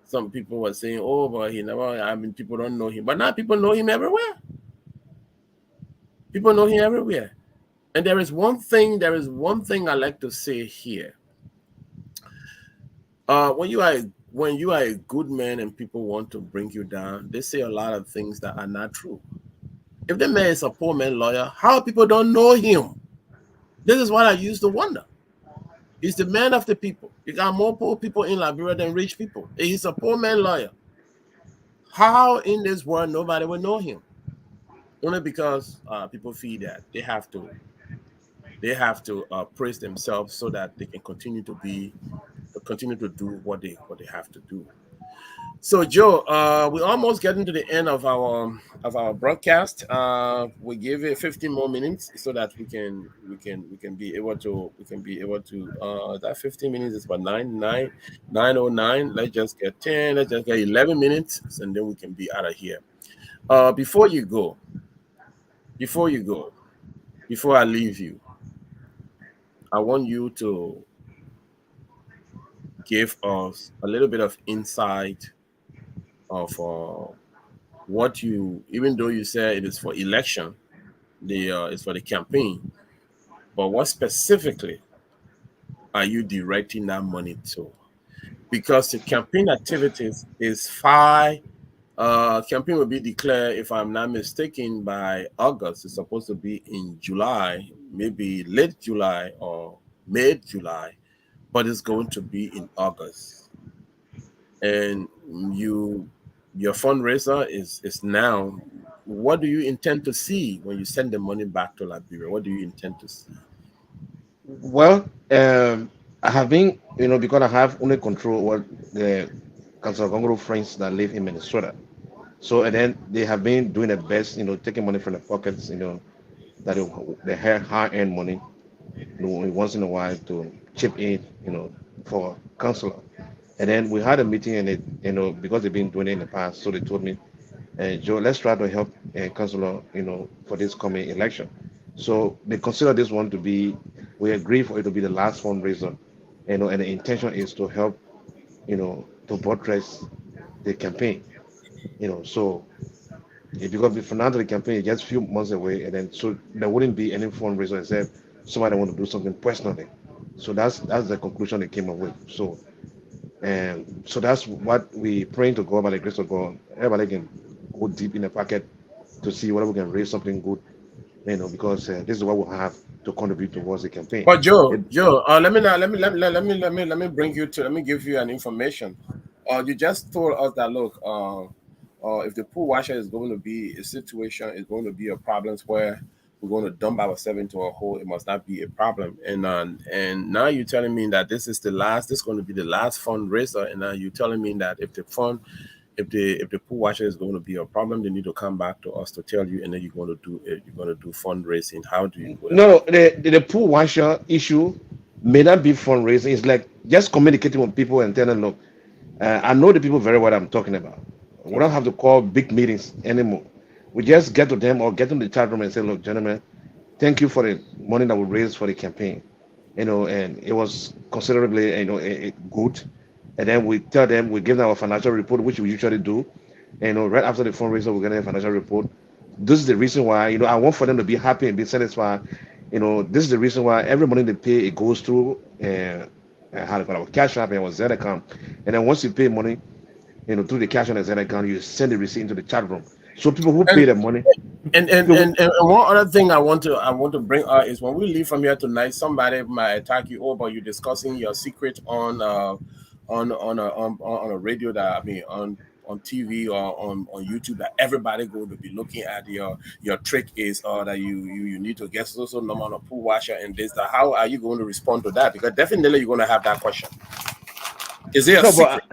Some people were saying, oh, but he never, people don't know him. But now people know him everywhere. People know him everywhere. And there is one thing I like to say here. When you are a good man and people want to bring you down, they say a lot of things that are not true. If the man is a poor man lawyer, how people don't know him? This is what I used to wonder. He's the man of the people. You got more poor people in Liberia than rich people. He's a poor man lawyer. How in this world nobody will know him? Only because people feel that they have to praise themselves so that they can continue to do what they have to do. So Joe, we're almost getting to the end of our broadcast. We give it 15 more minutes so that we can be able to that 15 minutes is about 9:09. Let's just get 10. Let's just get 11 minutes, and then we can be out of here. Before you go, before I leave you, I want you to give us a little bit of insight of what you, even though you say it is for election, it's for the campaign, but what specifically are you directing that money to? Because the campaign activities is campaign will be declared, if I'm not mistaken, by August. It's supposed to be in July, maybe late July or mid-July, but it's going to be in August. And your fundraiser is now. What do you intend to see when you send the money back to Liberia? What do you intend to see? Well, I have been, because I have only control over the Council Gongloe friends that live in Minnesota. So, and then they have been doing their best, taking money from the pockets, that they have high-end money, once in a while to chip in, for councilor. And then we had a meeting, and because they've been doing it in the past, so they told me, Joe, let's try to help councilor, for this coming election. So they consider this one to be, we agree for it to be the last fundraiser, and the intention is to help, to buttress the campaign, so because for now the campaign is just a few months away, and then so there wouldn't be any fundraiser except somebody want to do something personally. So that's the conclusion they came up with. So and so that's what we praying to God by the grace of God. Everybody can go deep in the pocket to see whether we can raise something good, because this is what we'll have to contribute towards the campaign. But Joe, let me bring you to, let me give you an information. You just told us that, look, if the pool washer is going to be a situation, it's going to be a problem where we're going to dump ourselves into a hole, it must not be a problem. And now you're telling me that this is going to be the last fundraiser, and now you're telling me that if the pool washer is going to be a problem, they need to come back to us to tell you, and then you're going to do fundraising. How do you go? No, the pool washer issue may not be fundraising. It's like just communicating with people and telling them, look, I know the people very well I'm talking about. We don't have to call big meetings anymore. We just get to them or get in the chat room and say, look, gentlemen, thank you for the money that we raised for the campaign. And it was considerably, good. And then we tell them, we give them our financial report, which we usually do. Right after the fundraiser, we get a financial report. This is the reason why, I want for them to be happy and be satisfied. This is the reason why every money they pay, it goes through how to call it, cash app and our Z account. And then once you pay money, through the cash on the Z account, you send the receipt into the chat room. So people who pay the money. And one other thing I want to bring up is when we leave from here tonight, somebody might attack you over you discussing your secret on a radio that on TV or on YouTube that everybody going to be looking at your trick is or that you need to get so number on a pool washer and this that. How are you going to respond to that? Because definitely you're going to have that question. Is it a No, secret?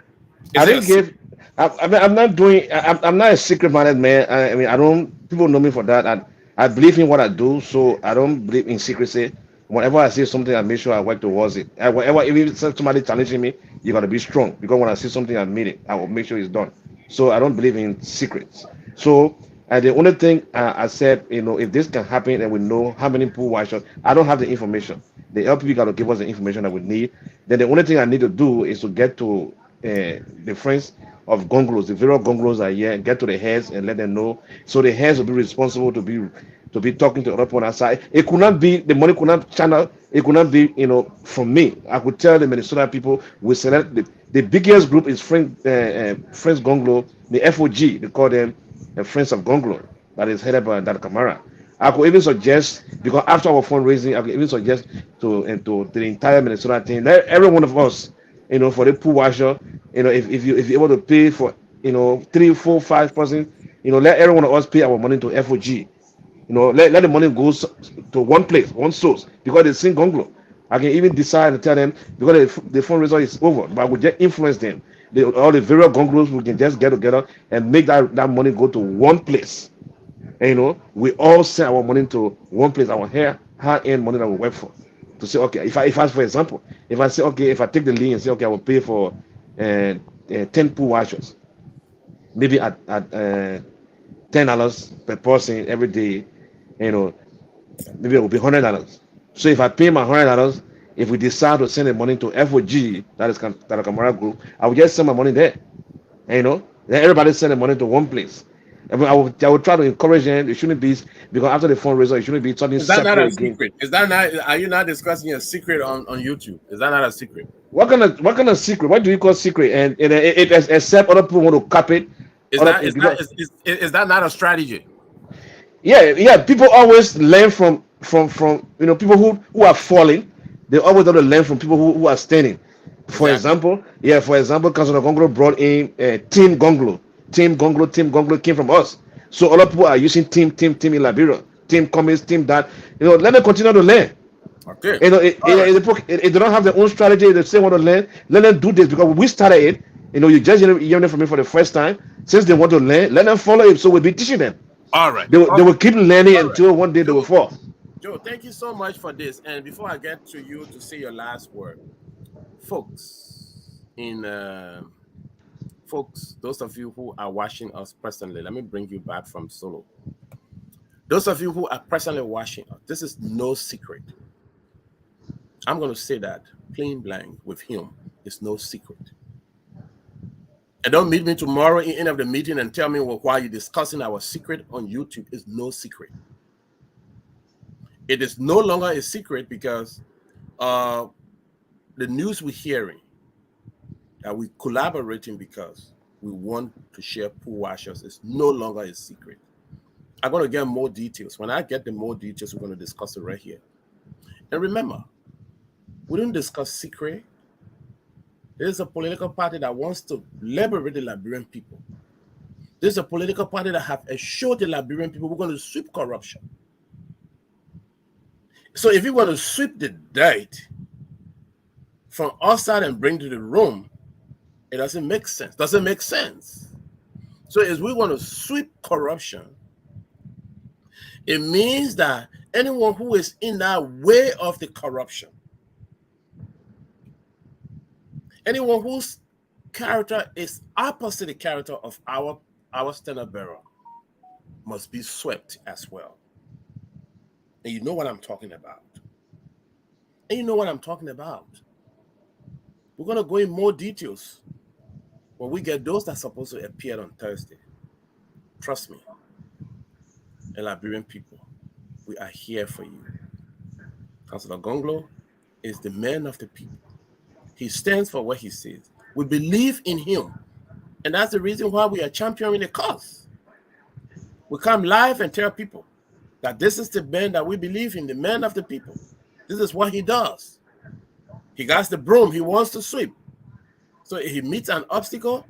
I didn't give. I'm not doing. I'm not a secret-minded man. I don't. People know me for that. I believe in what I do, so I don't believe in secrecy. Whenever I see something, I make sure I work towards it. Whenever if somebody challenging me, you gotta be strong because when I see something, I mean it. I will make sure it's done. So I don't believe in secrets. So the only thing I said, if this can happen and we know how many pool washers, I don't have the information. The LPP got to give us the information that we need. Then the only thing I need to do is to get to the friends of Gongloes, the various Gongloes are here, and get to the heads and let them know. So the heads will be responsible to be talking to other people outside. It could not be the money could not channel. It could not be from me. I could tell the Minnesota people we select the biggest group is Friends Gongloe, the FOG. They call them the Friends of Gongloe, that is headed by Dr. Kamara. I could even suggest, because after our fundraising, I could even suggest to the entire Minnesota team, let every one of us, for the pool washer, if you're able to pay for, 3, 4, 5%, let every one of us pay our money to FOG. Let the money go to one place, one source, because they sing Gongloe. I can even decide to tell them because the fundraiser is over, but I will just influence them. All the various Gongloes, we can just get together and make that money go to one place. And, we all send our money to one place, our high-end money that we work for. To say, okay, if I for example, if I say, okay, if I take the lead and say, okay, I will pay for 10 pool washers, maybe at $10 per person every day, maybe it will be $100. So if I pay my $100, if we decide to send the money to FOG, that is the Camara Group, I will just send my money there. Then everybody send the money to one place. I will try to encourage them. It shouldn't be because after the fundraiser, it shouldn't be something Is that not a separate again. secret? Is that not? Are you not discussing a secret on YouTube? Is that not a secret? What kind of secret? What do you call secret? And it except other people want to copy it. Is that not a strategy? Yeah. People always learn from people who are falling. They always want to learn from people who are standing. For example, Councilor Gongloe brought in Team Gongloe. Team Gongloe came from us. So a lot of people are using team in Liberia. Team Cummins, team that. Let them continue to learn. Okay. They don't have their own strategy. They say want to learn. Let them do this because we started it. You just hearing it from me for the first time. Since they want to learn, let them follow it. So we'll be teaching them. All right. They will keep learning until one day they will fall. Joe, thank you so much for this. And before I get to you to say your last word, folks, those of you who are watching us presently, let me bring you back from solo. Those of you who are presently watching us, this is no secret. I'm going to say that plain blank with him. It's no secret. And don't meet me tomorrow in end of the meeting and tell me why you're discussing our secret on YouTube. It's no secret. It is no longer a secret because the news we're hearing that we're collaborating because we want to share pool washers is no longer a secret. I'm going to get more details. When I get the more details, we're going to discuss it right here. And remember, we don't discuss secret. There's a political party that wants to liberate the Liberian people. There's a political party that have assured the Liberian people we're going to sweep corruption. So if you want to sweep the dirt from outside and bring to the room, it doesn't make sense. Doesn't make sense. So if we want to sweep corruption, it means that anyone who is in that way of the corruption, anyone who's character is opposite the character of our standard bearer must be swept as well. And you know what I'm talking about. And you know what I'm talking about. We're going to go in more details when we get those that are supposed to appear on Thursday. Trust me. And Liberian people, we are here for you. Councillor Gongloe is the man of the people. He stands for what he says. We believe in him. And that's the reason why we are championing the cause. We come live and tell people that this is the man that we believe in, the man of the people. This is what he does. He got the broom, he wants to sweep. So if he meets an obstacle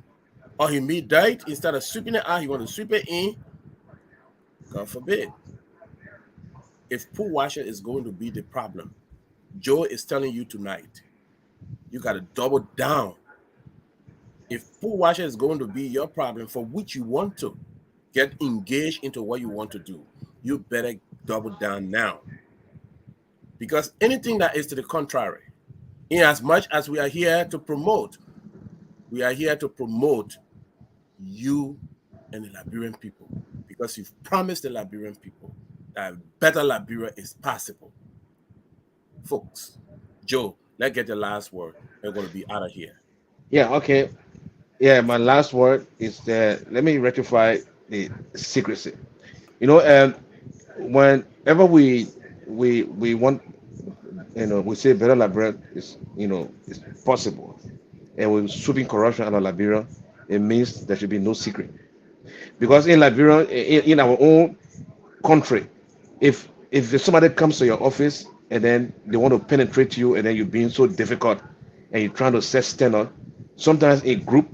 or he meets dirt, instead of sweeping it out, he wants to sweep it in. God forbid. If pool washer is going to be the problem, Joe is telling you tonight, you got to double down. If pool washer is going to be your problem for which you want to get engaged into what you want to do, you better double down now. Because anything that is to the contrary, in as much as we are here to promote, we are here to promote you and the Liberian people. Because you've promised the Liberian people that better Liberia is possible. Folks, Joe, let's get the last word. We're going to be out of here. Yeah, okay. Yeah, my last word is that let me rectify the secrecy. You know, whenever we want, we say better Liberia is, is possible, and we're sweeping corruption out of Liberia, it means there should be no secret. Because in Liberia, in our own country, if somebody comes to your office and then they want to penetrate you and then you're being so difficult and you're trying to set standard, sometimes a group,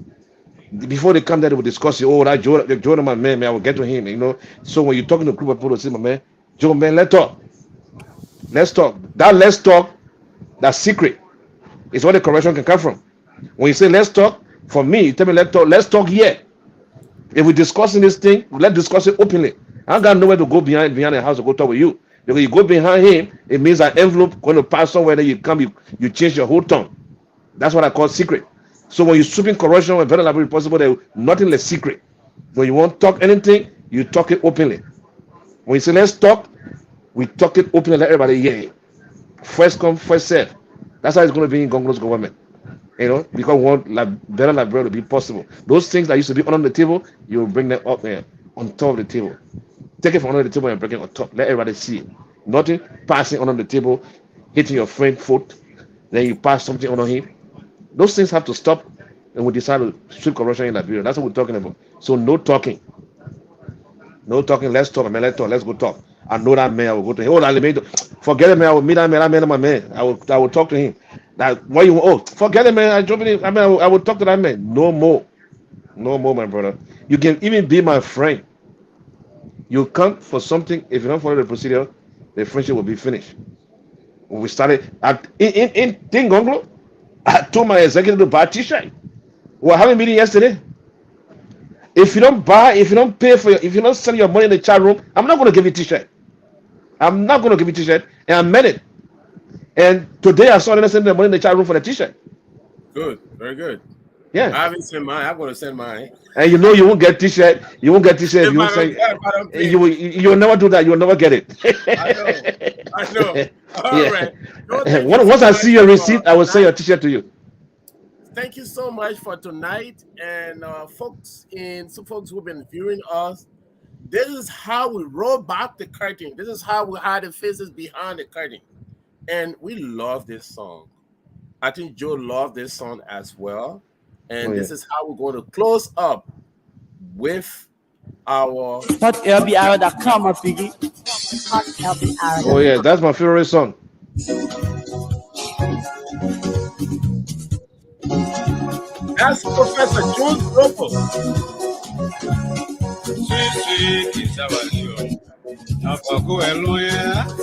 before they come there, they will discuss you. Oh, that Joe, my man, I will get to him. So when you're talking to a group of people, say, my man, Joe, man, let's talk. Let's talk. Let's talk, that secret is where the correction can come from. When you say let's talk, for me, you tell me let's talk here. If we're discussing this thing, let's discuss it openly. I got nowhere to go behind the house to go talk with you. Because you go behind him, it means that envelope going to pass somewhere, then you come, you change your whole tongue. That's what I call secret. So when you're sweeping corruption, when better library possible, there's nothing less secret. When you want to talk anything, you talk it openly. When you say let's talk, we talk it openly, let everybody hear it. First come, first serve. That's how it's going to be in Gongloe's government. Because we want better Liberia to be possible. Those things that used to be under the table, you will bring them up there on top of the table. Take it from under the table and bring it on top. Let everybody see it. Nothing passing under the table, hitting your friend foot, then you pass something under him. Those things have to stop, and we decide to sweep corruption in Liberia. That's what we're talking about. So no talking. No talking. Let's talk, man. Let's talk. Let's go talk. I know that man. I will go to him. Oh, forget it, man. I will meet that man. That man, my man. I will talk to him. That what you? Oh, forget it, man. I will talk to that man. No more, my brother. You can even be my friend. You come for something. If you don't follow the procedure, the friendship will be finished. When we started in Gongloe, I told my executive to buy a t-shirt. We're having a meeting yesterday. If you don't pay for if you don't send your money in the chat room, I'm not going to give you a t-shirt. I'm not going to give you a t-shirt, and I meant it. And today I saw them send the money in the chat room for the t-shirt. Good, very good. Yeah, I haven't sent mine. I'm going to send mine. And you won't get t-shirt. You won't get t-shirt. You will never do that. You will never get it. I know. All right. Once I see your receipt, I will send your t-shirt to you. Thank you so much for tonight, and folks who've been viewing us. This is how we roll back the curtain. This is how we hide the faces behind the curtain, and we love this song. I think Joe loved this song as well, and this is how we're going to close up with our Hot LBR that come up, Piggy. Hot LBR. Oh yeah, that's my favorite song. That's Professor Jules Ropo.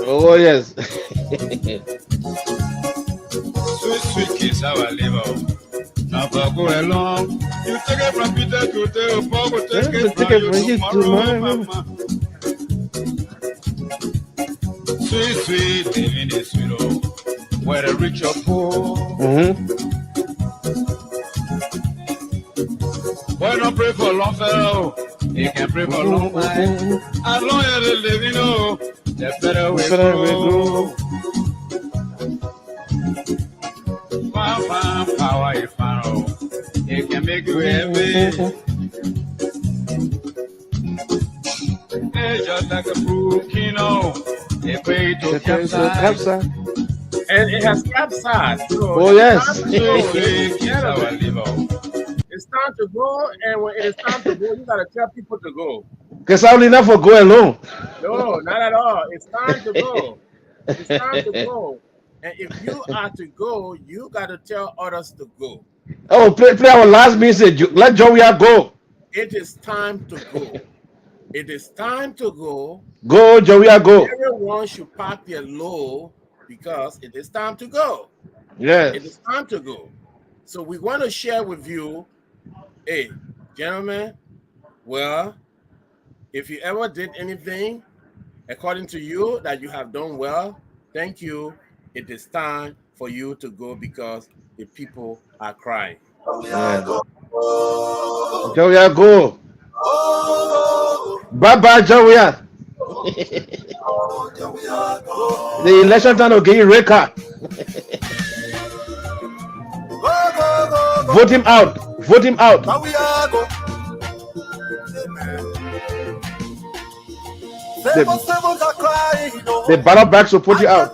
Oh yes. You take it from Peter to Take it from you to mine. Sweet, living is sweet, where the rich or poor. Boy, don't pray for long fellow. He can pray for long life. As long as they live, you know, the better we go. Power is fun. It can make you happy. It's just like a brook, you know. They pray to capsize. And it has capsized. So Oh yes. it's time to go, and when it is time to go, you gotta tell people to go. Because I only never go alone. No, not at all. It's time to go. It's time to go. And if you are to go, you gotta tell others to go. Oh, play our last message. Let Joey go. It is time to go. It is time to go. Go, Joey, go. Everyone should pack their load because it is time to go. Yes. It is time to go. So we want to share with you, hey, gentlemen, well, if you ever did anything according to you that you have done well, thank you. It is time for you to go because the people are crying. Yeah. Joey, go. Bye-bye, Joey. The election time will get you record. Vote him out. Vote him out. The ballot bags will put you out.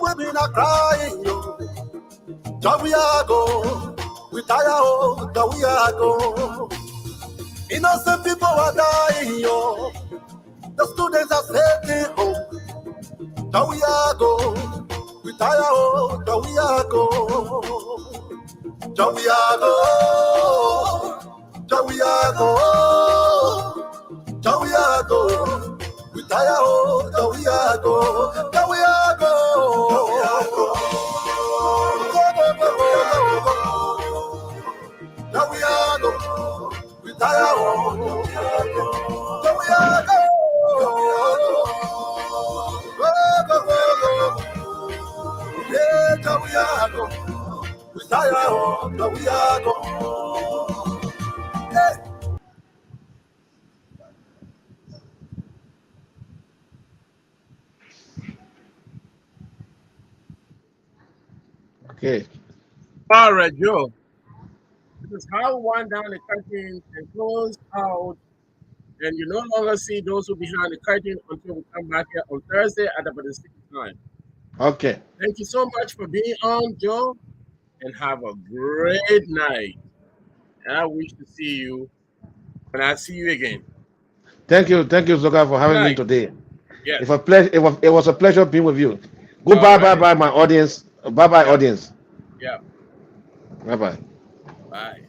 Innocent people are dying, yo. The students are sitting home. Jawiago, retire, oh, Jawiago. Jawiago, Jawiago, Jawiago, retire, oh, Jawiago, Jawiago, Jawiago, retire, oh, Jawiago. Okay. All right, Joe. This is how we wind down the curtain and close out. And you no longer see those who behind the curtain until we come back here on Thursday at about the same time. Okay. Thank you so much for being on, Joe, and have a great night. And I wish to see you when I see you again. Thank you, Zoka, for having me Right. today. Yes. It was a pleasure being with you. Goodbye, All right. bye, my audience. Bye, Yeah. audience. Yeah. Bye. Bye.